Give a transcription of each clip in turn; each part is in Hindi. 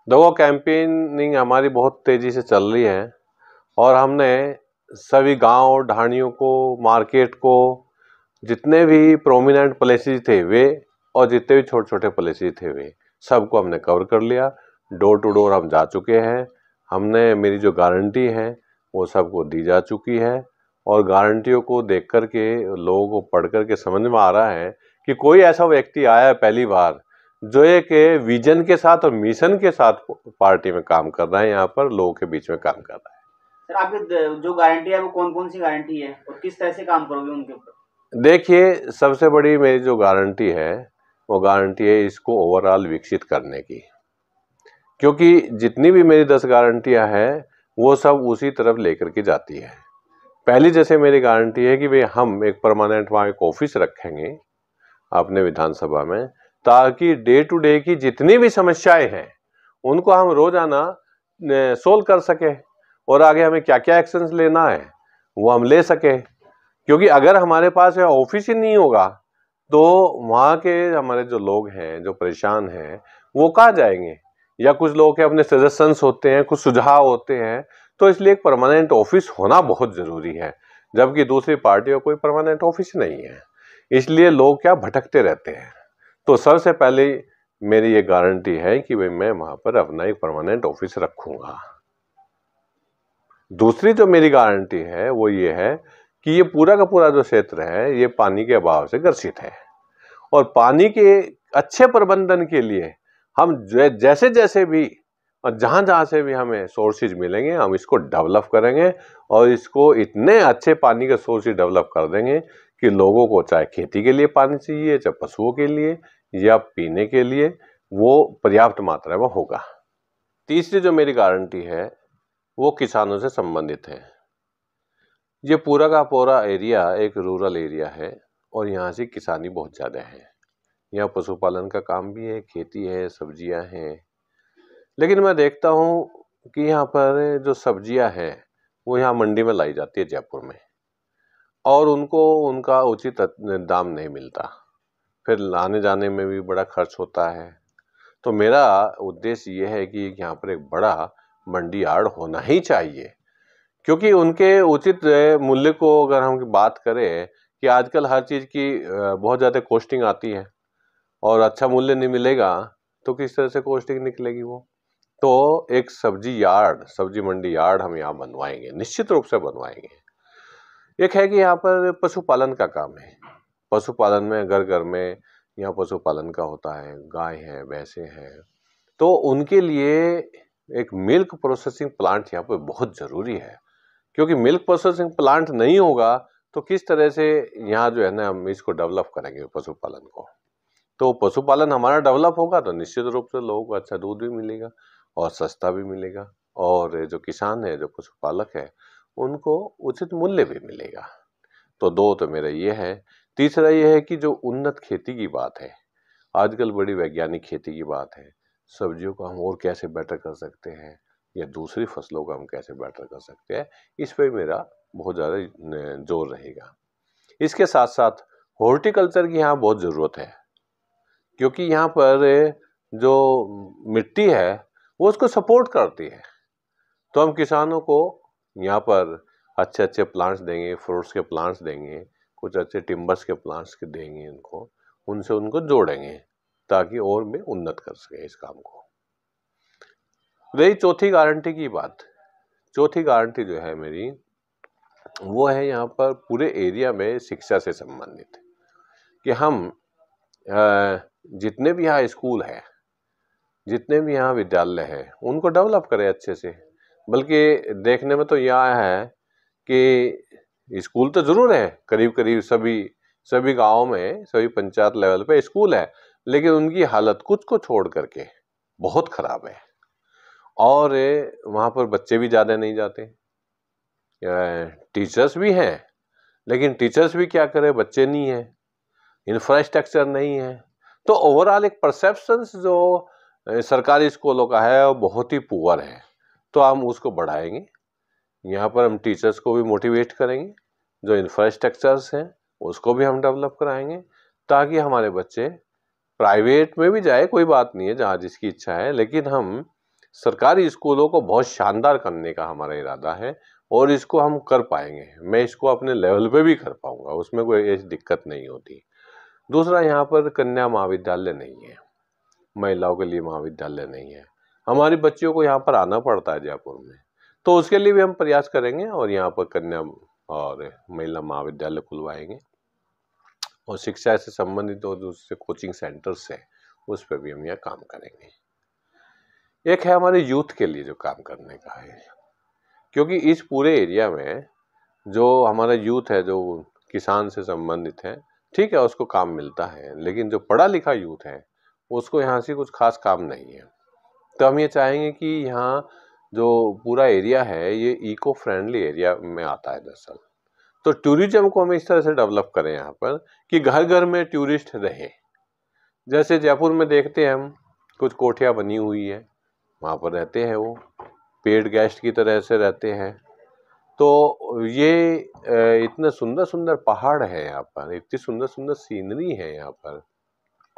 देखो, कैंपेनिंग हमारी बहुत तेजी से चल रही है और हमने सभी गांव ढाणियों को, मार्केट को, जितने भी प्रोमिनेंट प्लेसेस थे वे और जितने भी छोटे छोटे प्लेसेस थे वे सबको हमने कवर कर लिया। डोर टू डोर हम जा चुके हैं। हमने मेरी जो गारंटी है वो सबको दी जा चुकी है और गारंटियों को देख कर के, लोगों को पढ़ कर के समझ में आ रहा है कि कोई ऐसा व्यक्ति आया है पहली बार जो एक विजन के साथ और मिशन के साथ पार्टी में काम कर रहा है, यहाँ पर लोगों के बीच में काम कर रहा है। सर, आपकी जो गारंटी है वो कौन कौन सी गारंटी है और किस तरह से काम करोगे उनके ऊपर? देखिए, सबसे बड़ी मेरी जो गारंटी है वो गारंटी है इसको ओवरऑल विकसित करने की, क्योंकि जितनी भी मेरी 10 गारंटियां हैं वो सब उसी तरफ लेकर के जाती है। पहली जैसे मेरी गारंटी है कि भाई हम एक परमानेंट वहाँ एक ऑफिस रखेंगे अपने विधानसभा में, ताकि डे टू डे की जितनी भी समस्याएं हैं उनको हम रोजाना सोल्व कर सके और आगे हमें क्या क्या एक्शंस लेना है वो हम ले सके। क्योंकि अगर हमारे पास ऑफिस ही नहीं होगा तो वहाँ के हमारे जो लोग हैं, जो परेशान हैं, वो कहाँ जाएंगे? या कुछ लोगों के अपने सजेशंस होते हैं, कुछ सुझाव होते हैं, तो इसलिए एक परमानेंट ऑफिस होना बहुत जरूरी है, जबकि दूसरी पार्टी का कोई परमानेंट ऑफिस नहीं है। इसलिए लोग क्या भटकते रहते हैं। तो सबसे पहले मेरी ये गारंटी है कि भाई मैं वहां पर अपना एक परमानेंट ऑफिस रखूंगा। दूसरी जो मेरी गारंटी है वो ये है कि ये पूरा का पूरा जो क्षेत्र है ये पानी के अभाव से ग्रसित है और पानी के अच्छे प्रबंधन के लिए हम जैसे जैसे भी और जहां जहां से भी हमें सोर्सेज मिलेंगे हम इसको डेवलप करेंगे और इसको इतने अच्छे पानी के सोर्सेज डेवलप कर देंगे कि लोगों को चाहे खेती के लिए पानी चाहिए, चाहे पशुओं के लिए या पीने के लिए, वो पर्याप्त मात्रा में होगा। तीसरी जो मेरी गारंटी है वो किसानों से संबंधित है। ये पूरा का पूरा एरिया एक रूरल एरिया है और यहाँ से किसानी बहुत ज़्यादा है। यहाँ पशुपालन का काम भी है, खेती है, सब्जियां हैं। लेकिन मैं देखता हूँ कि यहाँ पर जो सब्जियां हैं वो यहाँ मंडी में लाई जाती है जयपुर में, और उनको उनका उचित दाम नहीं मिलता, फिर लाने जाने में भी बड़ा खर्च होता है। तो मेरा उद्देश्य ये है कि यहाँ पर एक बड़ा मंडी यार्ड होना ही चाहिए, क्योंकि उनके उचित मूल्य को अगर हम बात करें कि आजकल हर चीज़ की बहुत ज़्यादा कॉस्टिंग आती है और अच्छा मूल्य नहीं मिलेगा तो किस तरह से कॉस्टिंग निकलेगी वो। तो एक सब्जी यार्ड, सब्जी मंडी यार्ड हम यहाँ बनवाएंगे, निश्चित रूप से बनवाएंगे। एक है कि यहाँ पर पशुपालन का काम है। पशुपालन में घर घर में यहाँ पशुपालन का होता है, गाय है, भैंसे हैं, तो उनके लिए एक मिल्क प्रोसेसिंग प्लांट यहाँ पर बहुत ज़रूरी है। क्योंकि मिल्क प्रोसेसिंग प्लांट नहीं होगा तो किस तरह से यहाँ जो है ना हम इसको डेवलप करेंगे पशुपालन को। तो पशुपालन हमारा डेवलप होगा तो निश्चित रूप से लोगों को अच्छा दूध भी मिलेगा और सस्ता भी मिलेगा, और जो किसान है, जो पशुपालक है, उनको उचित मूल्य भी मिलेगा। तो दो तो मेरा ये है। तीसरा ये है कि जो उन्नत खेती की बात है, आजकल बड़ी वैज्ञानिक खेती की बात है, सब्जियों को हम और कैसे बेटर कर सकते हैं या दूसरी फसलों को हम कैसे बेटर कर सकते हैं, इस पर मेरा बहुत ज़्यादा जोर रहेगा। इसके साथ साथ हॉर्टिकल्चर की यहाँ बहुत ज़रूरत है, क्योंकि यहाँ पर जो मिट्टी है वो उसको सपोर्ट करती है। तो हम किसानों को यहाँ पर अच्छे अच्छे प्लांट्स देंगे, फ्रूट्स के प्लांट्स देंगे, कुछ अच्छे टिम्बर्स के प्लांट्स के देंगे उनको, उनसे उनको जोड़ेंगे ताकि और भी उन्नत कर सके इस काम को। रही चौथी गारंटी की बात, चौथी गारंटी जो है मेरी वो है यहाँ पर पूरे एरिया में शिक्षा से संबंधित, कि हम जितने भी यहाँ स्कूल है, जितने भी यहाँ विद्यालय है, उनको डेवलप करें अच्छे से। बल्कि देखने में तो यह है कि स्कूल तो जरूर है, करीब करीब सभी गाँव में, सभी पंचायत लेवल पे स्कूल है, लेकिन उनकी हालत कुछ को छोड़ करके बहुत खराब है और वहाँ पर बच्चे भी ज़्यादा नहीं जाते। टीचर्स भी हैं लेकिन टीचर्स भी क्या करें, बच्चे नहीं हैं, इंफ्रास्ट्रक्चर नहीं है। तो ओवरऑल एक परसेप्शंस जो सरकारी स्कूलों का है वो बहुत ही पुअर है। तो हम उसको बढ़ाएंगे, यहाँ पर हम टीचर्स को भी मोटिवेट करेंगे, जो इंफ्रास्ट्रक्चर्स हैं उसको भी हम डेवलप कराएंगे, ताकि हमारे बच्चे प्राइवेट में भी जाए, कोई बात नहीं है, जहाँ जिसकी इच्छा है, लेकिन हम सरकारी स्कूलों को बहुत शानदार करने का हमारा इरादा है और इसको हम कर पाएंगे। मैं इसको अपने लेवल पे भी कर पाऊंगा, उसमें कोई ऐसी दिक्कत नहीं होती। दूसरा, यहाँ पर कन्या महाविद्यालय नहीं है, महिलाओं के लिए महाविद्यालय नहीं है। हमारी बच्चियों को यहाँ पर आना पड़ता है जयपुर में, तो उसके लिए भी हम प्रयास करेंगे और यहाँ पर कन्या और महिला महाविद्यालय खुलवाएंगे और शिक्षा से संबंधित और दूसरे कोचिंग सेंटर्स हैं उस पर भी हम यहाँ काम करेंगे। एक है हमारे यूथ के लिए जो काम करने का है, क्योंकि इस पूरे एरिया में जो हमारा यूथ है जो किसान से संबंधित है, ठीक है उसको काम मिलता है, लेकिन जो पढ़ा लिखा यूथ है उसको यहाँ से कुछ खास काम नहीं है। तो हम ये चाहेंगे कि यहाँ जो पूरा एरिया है ये इको फ्रेंडली एरिया में आता है दरअसल। तो टूरिज्म को हम इस तरह से डेवलप करें यहाँ पर कि घर घर में टूरिस्ट रहे। जैसे जयपुर में देखते हैं हम, कुछ कोठियाँ बनी हुई है, वहाँ पर रहते हैं वो पेड गेस्ट की तरह से रहते हैं। तो ये इतने सुंदर सुंदर पहाड़ है यहाँ पर, इतनी सुंदर सुंदर सीनरी है यहाँ पर,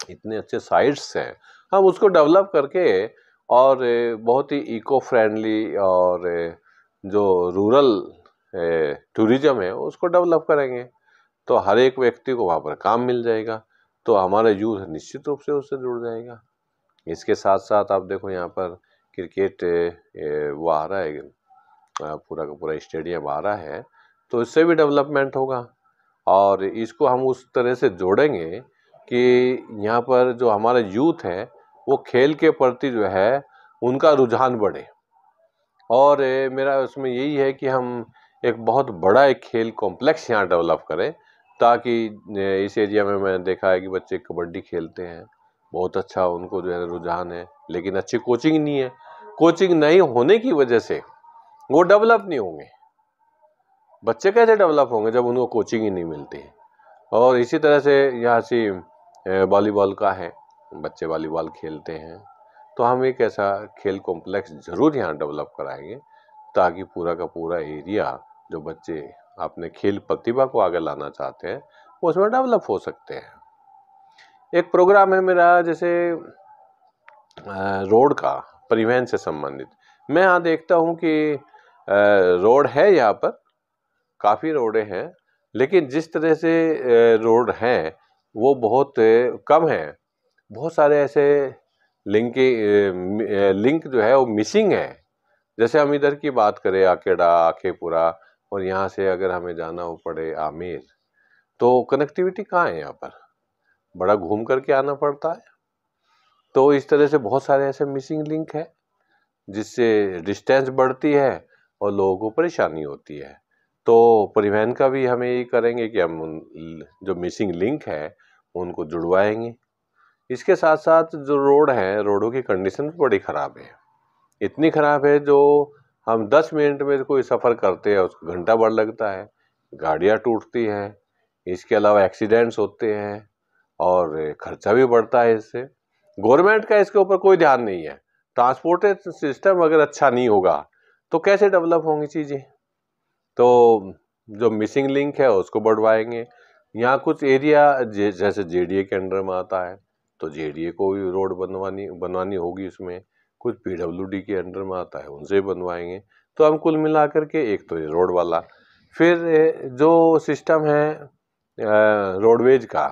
इतने अच्छे साइट्स हैं, हम उसको डेवलप करके और बहुत ही इको फ्रेंडली और जो रूरल टूरिज्म है उसको डेवलप करेंगे तो हर एक व्यक्ति को वहाँ पर काम मिल जाएगा, तो हमारा यूथ निश्चित रूप से उससे जुड़ जाएगा। इसके साथ साथ आप देखो यहाँ पर क्रिकेट वो आ रहा है, पूरा का पूरा स्टेडियम आ रहा है, तो इससे भी डेवलपमेंट होगा और इसको हम उस तरह से जोड़ेंगे कि यहाँ पर जो हमारा यूथ है वो खेल के प्रति जो है उनका रुझान बढ़े। और मेरा उसमें यही है कि हम एक बहुत बड़ा एक खेल कॉम्प्लेक्स यहाँ डेवलप करें, ताकि इस एरिया में मैंने देखा है कि बच्चे कबड्डी खेलते हैं, बहुत अच्छा उनको जो है रुझान है, लेकिन अच्छी कोचिंग नहीं है। कोचिंग नहीं होने की वजह से वो डेवलप नहीं होंगे। बच्चे कैसे डेवलप होंगे जब उनको कोचिंग ही नहीं मिलती। और इसी तरह से यहाँ से वॉलीबॉल का है, बच्चे वॉलीबॉल खेलते हैं, तो हम एक ऐसा खेल कॉम्प्लेक्स ज़रूर यहाँ डेवलप कराएंगे ताकि पूरा का पूरा एरिया जो बच्चे अपने खेल प्रतिभा को आगे लाना चाहते हैं वो उसमें डेवलप हो सकते हैं। एक प्रोग्राम है मेरा जैसे रोड का, परिवहन से संबंधित। मैं यहाँ देखता हूँ कि रोड है, यहाँ पर काफ़ी रोडें हैं, लेकिन जिस तरह से रोड हैं वो बहुत कम है। बहुत सारे ऐसे लिंक जो है वो मिसिंग है। जैसे हम इधर की बात करें आकेडा, आखेपुरा, और यहाँ से अगर हमें जाना हो पड़े आमेर, तो कनेक्टिविटी कहाँ है, यहाँ पर बड़ा घूम करके आना पड़ता है। तो इस तरह से बहुत सारे ऐसे मिसिंग लिंक है जिससे डिस्टेंस बढ़ती है और लोगों को परेशानी होती है। तो परिवहन का भी हमें यही करेंगे कि हम जो मिसिंग लिंक है उनको जुड़वाएंगे। इसके साथ साथ जो रोड है, रोडों की कंडीशन बड़ी ख़राब है, इतनी ख़राब है जो हम 10 मिनट में कोई सफ़र करते हैं उसको घंटा भर लगता है, गाड़ियाँ टूटती हैं, इसके अलावा एक्सीडेंट्स होते हैं और खर्चा भी बढ़ता है। इससे गवर्नमेंट का इसके ऊपर कोई ध्यान नहीं है। ट्रांसपोर्टेशन सिस्टम अगर अच्छा नहीं होगा तो कैसे डेवलप होंगी चीज़ें। तो जो मिसिंग लिंक है उसको बढ़वाएंगे। यहाँ कुछ एरिया जैसे जेडीए के अंडर में आता है तो जेडीए को भी रोड बनवानी होगी, उसमें कुछ पीडब्ल्यूडी के अंडर में आता है उनसे बनवाएंगे। तो हम कुल मिला करके एक तो ये रोड वाला, फिर जो सिस्टम है रोडवेज का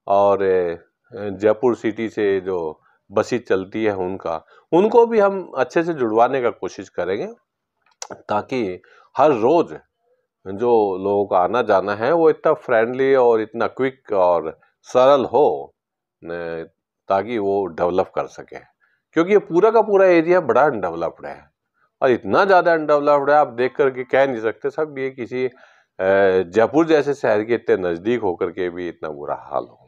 और जयपुर सिटी से जो बसें चलती है उनको भी हम अच्छे से जुड़वाने का कोशिश करेंगे ताकि हर रोज जो लोगों का आना जाना है वो इतना फ्रेंडली और इतना क्विक और सरल हो ताकि वो डेवलप कर सके। क्योंकि ये पूरा का पूरा एरिया बड़ा अनडेवलप्ड है और इतना ज़्यादा अनडेवलप्ड है आप देख करके कह नहीं सकते सब ये किसी जयपुर जैसे शहर के इतने नज़दीक होकर के भी इतना बुरा हाल हो।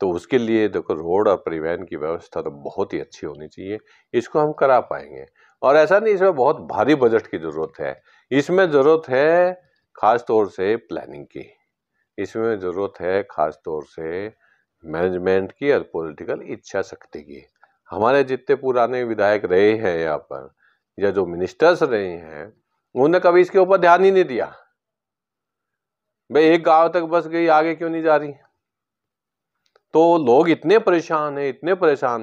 तो उसके लिए देखो रोड और परिवहन की व्यवस्था तो बहुत ही अच्छी होनी चाहिए, इसको हम करा पाएंगे। और ऐसा नहीं इसमें बहुत भारी बजट की ज़रूरत है, इसमें ज़रूरत है ख़ास तौर से प्लानिंग की, इसमें ज़रूरत है ख़ास तौर से मैनेजमेंट की और पॉलिटिकल इच्छा शक्ति की। हमारे जितने पुराने विधायक रहे हैं यहाँ पर या जो मिनिस्टर्स रहे हैं उन्होंने कभी इसके ऊपर ध्यान ही नहीं दिया। भाई एक गांव तक बस गई, आगे क्यों नहीं जा रही। तो लोग इतने परेशान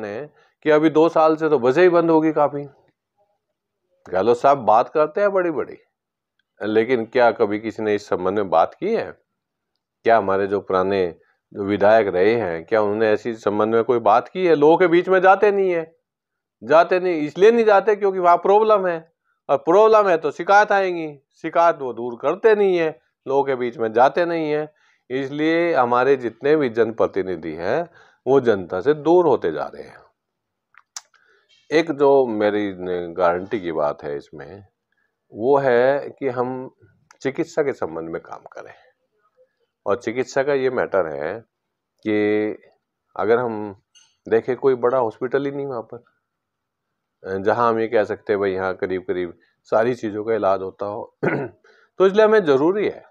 हैं कि अभी 2 साल से तो बसें ही बंद होगी काफी। गहलोत साहब बात करते हैं बड़ी बड़ी, लेकिन क्या कभी किसी ने इस संबंध में बात की है? क्या हमारे जो पुराने जो विधायक रहे हैं, क्या उन्होंने ऐसी संबंध में कोई बात की है? लोगों के बीच में जाते नहीं है। जाते नहीं, इसलिए नहीं जाते क्योंकि वहां प्रॉब्लम है, और प्रॉब्लम है तो शिकायत आएंगी, शिकायत वो दूर करते नहीं है, लोगों के बीच में जाते नहीं है। इसलिए हमारे जितने भी जनप्रतिनिधि हैं वो जनता से दूर होते जा रहे हैं। एक जो मेरी गारंटी की बात है इसमें, वो है कि हम चिकित्सा के संबंध में काम करें। और चिकित्सा का ये मैटर है कि अगर हम देखें, कोई बड़ा हॉस्पिटल ही नहीं वहाँ पर जहाँ हम ये कह सकते हैं भाई यहाँ करीब करीब सारी चीज़ों का इलाज होता हो। तो इसलिए हमें ज़रूरी है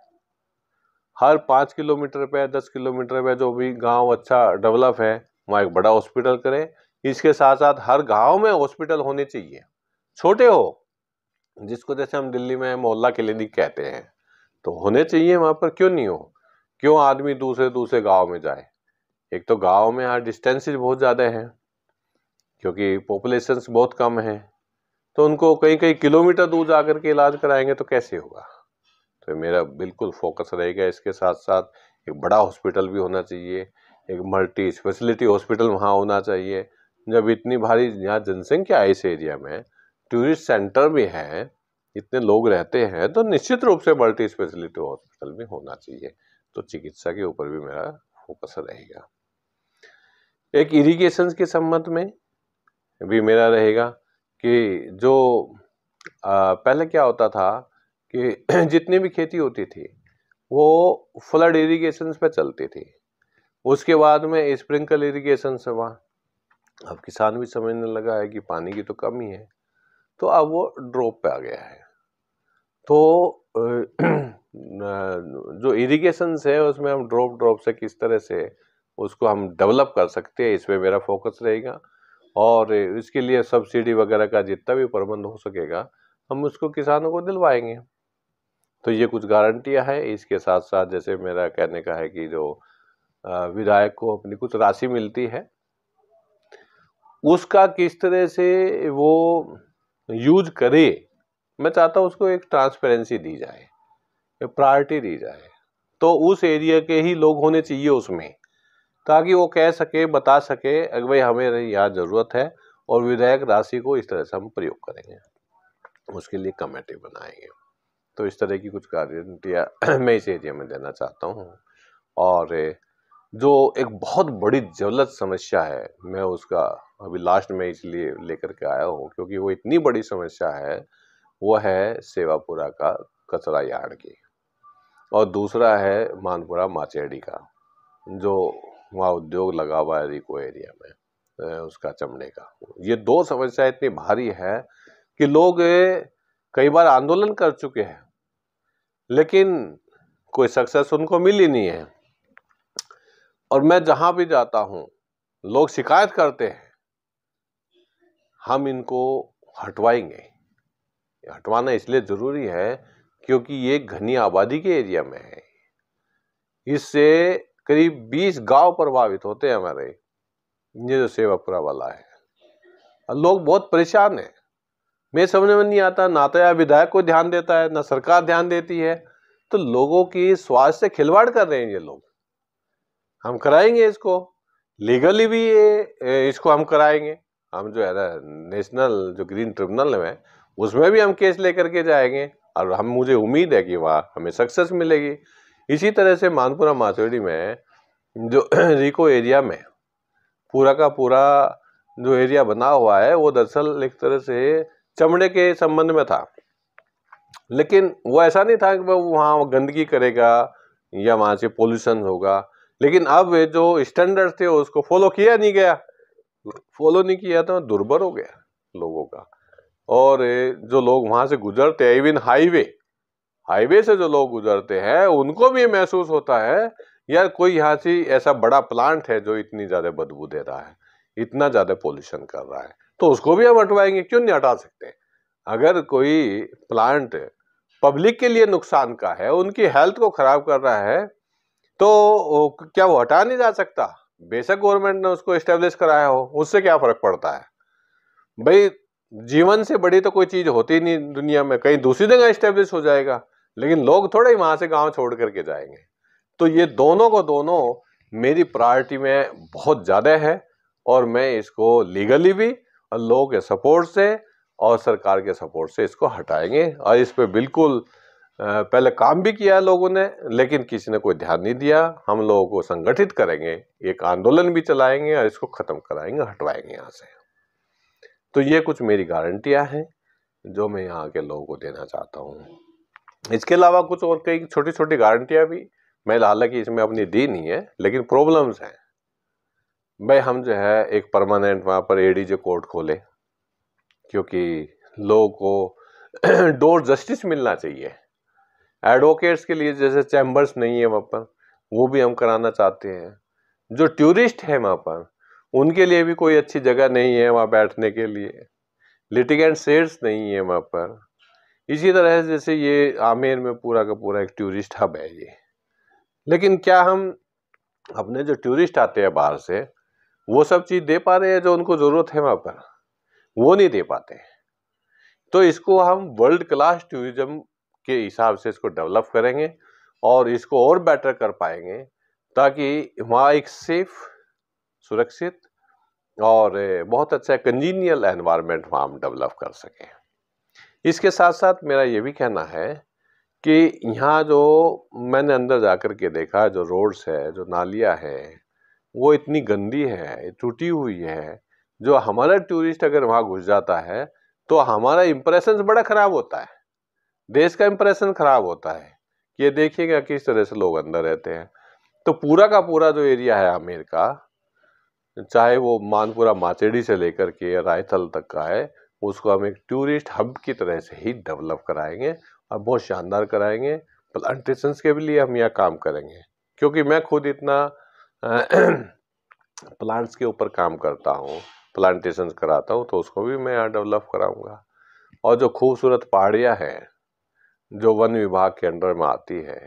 हर 5 किलोमीटर पे 10 किलोमीटर पे जो भी गांव अच्छा डेवलप है वहाँ एक बड़ा हॉस्पिटल करें। इसके साथ साथ हर गांव में हॉस्पिटल होने चाहिए, छोटे हो, जिसको जैसे हम दिल्ली में मोहल्ला क्लिनिक कहते हैं, तो होने चाहिए वहाँ पर। क्यों नहीं हो? क्यों आदमी दूसरे दूसरे गांव में जाए? एक तो गांव में यहाँ डिस्टेंसेज बहुत ज़्यादा हैं क्योंकि पॉपुलेशन बहुत कम है, तो उनको कई कई किलोमीटर दूर जाकर के इलाज कराएंगे तो कैसे होगा? तो मेरा बिल्कुल फोकस रहेगा। इसके साथ साथ एक बड़ा हॉस्पिटल भी होना चाहिए, एक मल्टी स्पेशलिटी हॉस्पिटल वहाँ होना चाहिए। जब इतनी भारी यहाँ जनसंख्या है इस एरिया में, टूरिस्ट सेंटर भी है, इतने लोग रहते हैं, तो निश्चित रूप से मल्टी स्पेशलिटी हॉस्पिटल भी होना चाहिए। तो चिकित्सा के ऊपर भी मेरा फोकस रहेगा। एक इरिगेशन के संबंध में भी मेरा रहेगा कि जो पहले क्या होता था कि जितनी भी खेती होती थी वो फ्लड इरिगेशन पे चलती थी, उसके बाद में स्प्रिंकल इरिगेशन से हुआ। अब किसान भी समझने लगा है कि पानी की तो कमी है, तो अब वो ड्रॉप पे आ गया है। तो जो इरिगेशन है उसमें हम ड्रॉप से किस तरह से उसको हम डेवलप कर सकते हैं, इसमें मेरा फोकस रहेगा। और इसके लिए सब्सिडी वगैरह का जितना भी प्रबंध हो सकेगा हम उसको किसानों को दिलवाएंगे। तो ये कुछ गारंटियां है। इसके साथ साथ जैसे मेरा कहने का है कि जो विधायक को अपनी कुछ राशि मिलती है उसका किस तरह से वो यूज करे, मैं चाहता हूँ उसको एक ट्रांसपेरेंसी दी जाए, प्रायोरिटी दी जाए। तो उस एरिया के ही लोग होने चाहिए उसमें, ताकि वो कह सके, बता सके अगर भाई हमें यहाँ जरूरत है और विधायक राशि को इस तरह से हम प्रयोग करेंगे, उसके लिए कमेटी बनाएंगे। तो इस तरह की कुछ गारंटियाँ मैं इस एरिया में देना चाहता हूँ। और जो एक बहुत बड़ी ज्वलंत समस्या है, मैं उसका अभी लास्ट में इसलिए लेकर के आया हूँ क्योंकि वो इतनी बड़ी समस्या है, वो है सेवापुरा का कचरा यार्ड की, और दूसरा है मानपुरा माचेड़ी का, जो वहाँ उद्योग लगा हुआ है रिको एरिया में, उसका चमड़े का। ये दो समस्या इतनी भारी है कि लोग कई बार आंदोलन कर चुके हैं लेकिन कोई सक्सेस उनको मिली नहीं है। और मैं जहां भी जाता हूं लोग शिकायत करते हैं, हम इनको हटवाएंगे। हटवाना इसलिए जरूरी है क्योंकि ये घनी आबादी के एरिया में है, इससे करीब 20 गांव प्रभावित होते हैं हमारे, ये जो सेवापुरा वाला है। लोग बहुत परेशान हैं, मैं समझ में नहीं आता, ना तो या विधायक को ध्यान देता है ना सरकार ध्यान देती है। तो लोगों की स्वास्थ्य से खिलवाड़ कर रहे हैं ये लोग। हम कराएंगे इसको, लीगली भी इसको हम कराएंगे। हम जो है ना नेशनल जो ग्रीन ट्रिब्यूनल है उसमें भी हम केस लेकर के जाएंगे और मुझे उम्मीद है कि वहाँ हमें सक्सेस मिलेगी। इसी तरह से मानपुरा माचेड़ी में जो रिको एरिया में पूरा का पूरा जो एरिया बना हुआ है वो दरअसल एक तरह से चमड़े के संबंध में था, लेकिन वो ऐसा नहीं था कि वो वहाँ गंदगी करेगा या वहाँ से पोल्यूशन होगा। लेकिन अब जो स्टैंडर्ड थे उसको फॉलो किया नहीं गया, फॉलो नहीं किया तो दुर्भर हो गया लोगों का। और जो लोग वहाँ से गुजरते हैं, इवन हाईवे से जो लोग गुजरते हैं उनको भी महसूस होता है यार कोई यहाँ से ऐसा बड़ा प्लांट है जो इतनी ज्यादा बदबू दे रहा है, इतना ज्यादा पोल्यूशन कर रहा है, तो उसको भी हम हटवाएंगे। क्यों नहीं हटा सकते? अगर कोई प्लांट पब्लिक के लिए नुकसान का है, उनकी हेल्थ को खराब कर रहा है, तो क्या वो हटा नहीं जा सकता? बेशक गवर्नमेंट ने उसको एस्टेब्लिश कराया हो, उससे क्या फर्क पड़ता है भाई। जीवन से बड़ी तो कोई चीज होती नहीं दुनिया में, कहीं दूसरी जगह एस्टेब्लिश हो जाएगा, लेकिन लोग थोड़े ही वहां से गांव छोड़ करके जाएंगे। तो ये दोनों को दोनों मेरी प्रायोरिटी में बहुत ज्यादा है, और मैं इसको लीगली भी और लोगों के सपोर्ट से और सरकार के सपोर्ट से इसको हटाएंगे। और इस पे बिल्कुल पहले काम भी किया लोगों ने, लेकिन किसी ने कोई ध्यान नहीं दिया। हम लोगों को संगठित करेंगे, एक आंदोलन भी चलाएंगे और इसको खत्म कराएंगे, हटवाएंगे यहाँ से। तो ये कुछ मेरी गारंटियां हैं जो मैं यहाँ के लोगों को देना चाहता हूँ। इसके अलावा कुछ और कई छोटी छोटी गारंटियां भी मैं हालांकि इसमें अपनी दी नहीं है, लेकिन प्रॉब्लम्स हैं भाई। हम जो है एक परमानेंट वहाँ पर एडीजे कोर्ट खोले, क्योंकि लोगों को डोर जस्टिस मिलना चाहिए। एडवोकेट्स के लिए जैसे चैम्बर्स नहीं है वहाँ पर, वो भी हम कराना चाहते हैं। जो टूरिस्ट है वहाँ पर, उनके लिए भी कोई अच्छी जगह नहीं है वहाँ बैठने के लिए। लिटिगेंट सेल्स नहीं है वहाँ पर। इसी तरह जैसे ये आमेर में पूरा का पूरा एक टूरिस्ट हब है ये, लेकिन क्या हम अपने जो टूरिस्ट आते हैं बाहर से वो सब चीज दे पा रहे हैं जो उनको जरूरत है वहाँ पर? वो नहीं दे पाते। तो इसको हम वर्ल्ड क्लास टूरिज्म के हिसाब से इसको डेवलप करेंगे और इसको और बेटर कर पाएंगे, ताकि वहाँ एक सेफ, सुरक्षित और बहुत अच्छा कंजीनियल एनवायरनमेंट वहाँ हम डेवलप कर सकें। इसके साथ साथ मेरा ये भी कहना है कि यहाँ जो मैंने अंदर जाकर के देखा, जो रोड्स है, जो नालियाँ है, वो इतनी गंदी है, टूटी हुई है। जो हमारा टूरिस्ट अगर वहाँ घुस जाता है तो हमारा इंप्रेशन बड़ा खराब होता है, देश का इंप्रेशन खराब होता है। ये देखिएगा किस तरह से लोग अंदर रहते हैं। तो पूरा का पूरा जो एरिया है आमेर का, चाहे वो मानपुरा माचेडी से लेकर के रायथल तक का है, उसको हम एक टूरिस्ट हब की तरह से ही डेवलप कराएंगे और बहुत शानदार कराएंगे। प्लांटेशंस के भी लिए हम यहाँ काम करेंगे, क्योंकि मैं खुद इतना प्लांट्स के ऊपर काम करता हूँ, प्लांटेशंस कराता हूँ, तो उसको भी मैं यहाँ डेवलप कराऊंगा। और जो खूबसूरत पहाड़ियाँ हैं जो वन विभाग के अंडर में आती है,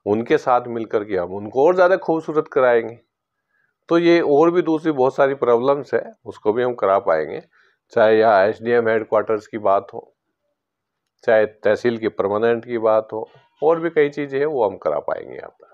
उनके साथ मिलकर के हम उनको और ज़्यादा खूबसूरत कराएंगे। तो ये और भी दूसरी बहुत सारी प्रॉब्लम्स है, उसको भी हम करा पाएंगे। चाहे यहाँ एसडीएम हेडक्वार्टर्स की बात हो, चाहे तहसील की परमानेंट की बात हो, और भी कई चीज़ें हैं वो हम करा पाएंगे यहाँ पर।